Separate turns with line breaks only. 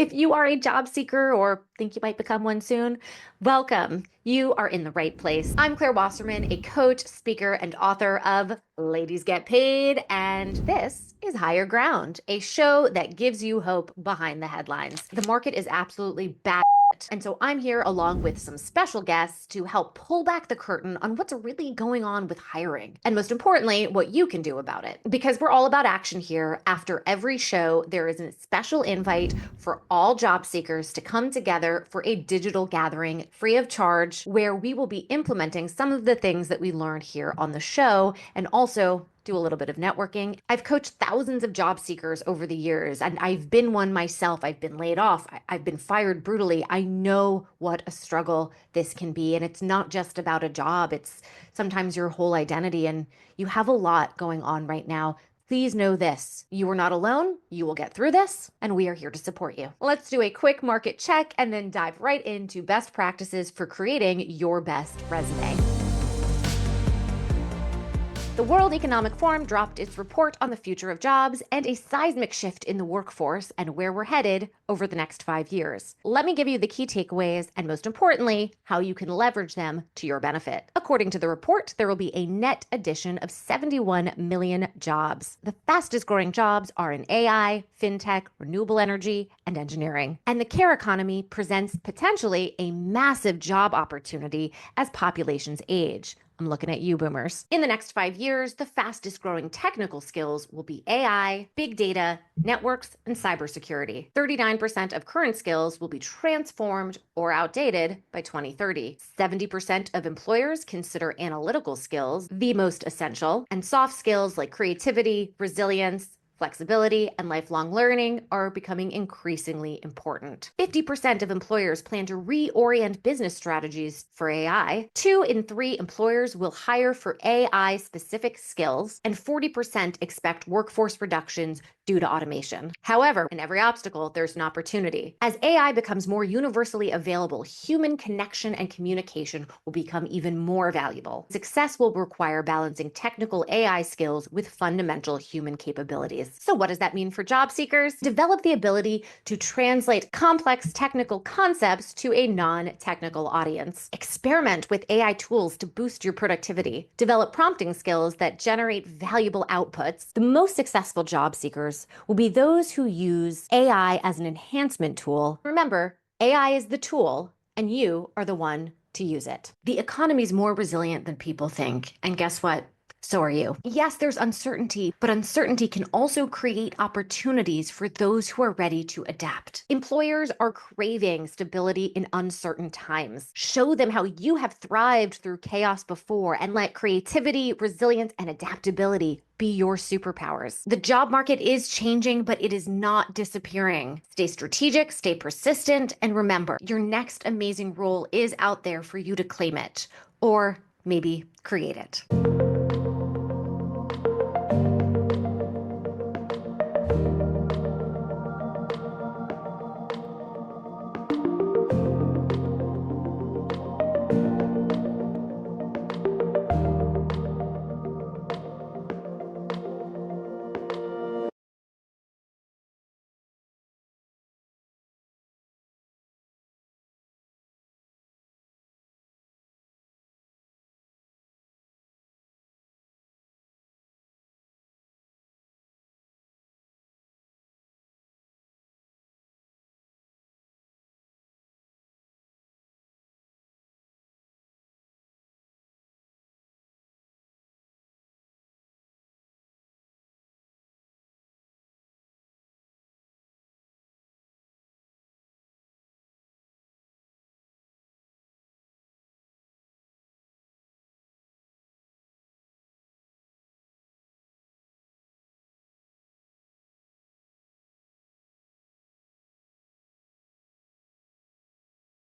If you are a job seeker or think you might become one soon, welcome. You are in the right place. I'm Claire Wasserman, a coach, speaker, and author of Ladies Get Paid, and this is Higher Ground, a show that gives you hope behind the headlines. The market is absolutely bad. And so I'm here along with some special guests to help pull back the curtain on what's really going on with hiring. And most importantly, what you can do about it. Because we're all about action here. After every show, there is a special invite for all job seekers to come together for a digital gathering free of charge, where we will be implementing some of the things that we learned here on the show and also do a little bit of networking. I've coached thousands of job seekers over the years, and I've been one myself. I've been laid off. I've been fired brutally. I know what a struggle this can be. And it's not just about a job. It's sometimes your whole identity, and you have a lot going on right now. Please know this, you are not alone, you will get through this, and we are here to support you. Let's do a quick market check and then dive right into best practices for creating your best resume. The World Economic Forum dropped its report on the future of jobs and a seismic shift in the workforce and where we're headed over the next 5 years. Let me give you the key takeaways and, most importantly, how you can leverage them to your benefit. According to the report, there will be a net addition of 71 million jobs. The fastest growing jobs are in AI, FinTech, renewable energy, and engineering. And the care economy presents potentially a massive job opportunity as populations age. I'm looking at you, boomers. In the next 5 years, the fastest growing technical skills will be AI, big data, networks, and cybersecurity. 39% of current skills will be transformed or outdated by 2030. 70% of employers consider analytical skills the most essential, and soft skills like creativity, resilience, flexibility, and lifelong learning are becoming increasingly important. 50% of employers plan to reorient business strategies for AI. 2 in 3 employers will hire for AI-specific skills, and 40% expect workforce reductions due to automation. However, in every obstacle, there's an opportunity. As AI becomes more universally available, human connection and communication will become even more valuable. Success will require balancing technical AI skills with fundamental human capabilities. So what does that mean for job seekers? Develop the ability to translate complex technical concepts to a non-technical audience. Experiment with AI tools to boost your productivity. Develop prompting skills that generate valuable outputs. The most successful job seekers will be those who use AI as an enhancement tool. Remember, AI is the tool, and you are the one to use it. The economy is more resilient than people think, and guess what? So are you. Yes, there's uncertainty, but uncertainty can also create opportunities for those who are ready to adapt. Employers are craving stability in uncertain times. Show them how you have thrived through chaos before, and let creativity, resilience, and adaptability be your superpowers. The job market is changing, but it is not disappearing. Stay strategic, stay persistent, and remember, your next amazing role is out there for you to claim it, or maybe create it.